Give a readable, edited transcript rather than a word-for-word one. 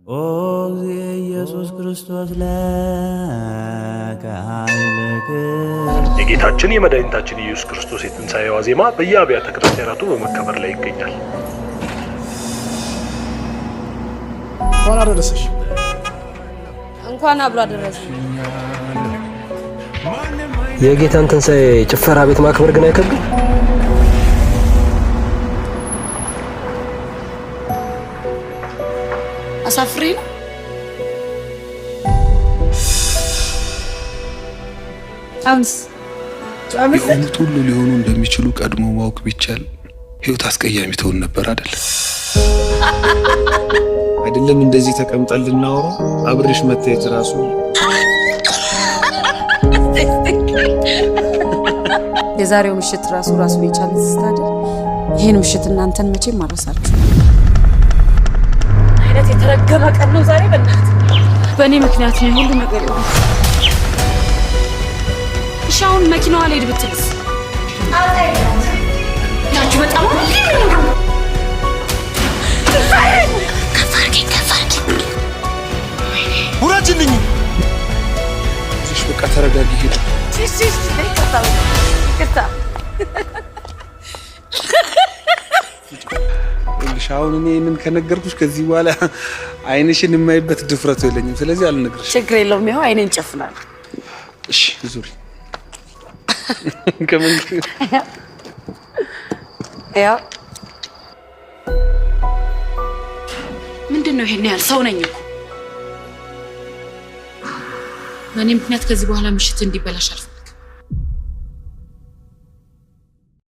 ኦ ኢየሱስ ክርስቶስ ለከ ኃይልክ የጌታችን የመድኃኒታችን ኢየሱስ ክርስቶስ የትንሣኤ ዋዜማ በየአብያተ ክርስቲያናቱ በመከበር ላይ ይገኛል። እንኳን አደረሰሽ። እንኳን አብሮ አደረሰሽ። የጌታን ትንሣኤ ጭፈራ ቤት ማክበር ግን አይከብድም? አሳፍሪ ነው። አሁንስ የሆኑት ሁሉ ሊሆኑ እንደሚችሉ ቀድሞ ማወቅ ቢቻል ህይወት አስቀያሚ ትሆን ነበር አይደለም እንደዚህ ተቀምጠን ልናወራ አብርሽ መታየት ራሱ የዛሬው ምሽት ራሱ የቻለ ስታደ ይሄን ምሽት እናንተን መቼም ማረሳችሁ አይነት የተረገመ ቀን ነው ዛሬ። በእኔ ምክንያት ነው ሁሉ ነገር ነው። ሻውን መኪናዋ ላይ ድብትልስ ያችሁ በጣም ከፋርኪ ሁራችልኝ እሺ በቃ ተረጋጊ። ሄድ ሻውን እኔ ምን ከነገርኩሽ ከዚህ በኋላ አይንሽን የማይበት ድፍረቱ የለኝም። ስለዚህ አልነግርሽ። ችግር የለውም። ይኸው አይኔን ጨፍናል። እሺ ዙሪ ከምን ያው ምንድነው ይሄን ያህል ሰው ነኝ እኮ በእኔ ምክንያት ከዚህ በኋላ ምሽት እንዲበላሽ አልፈ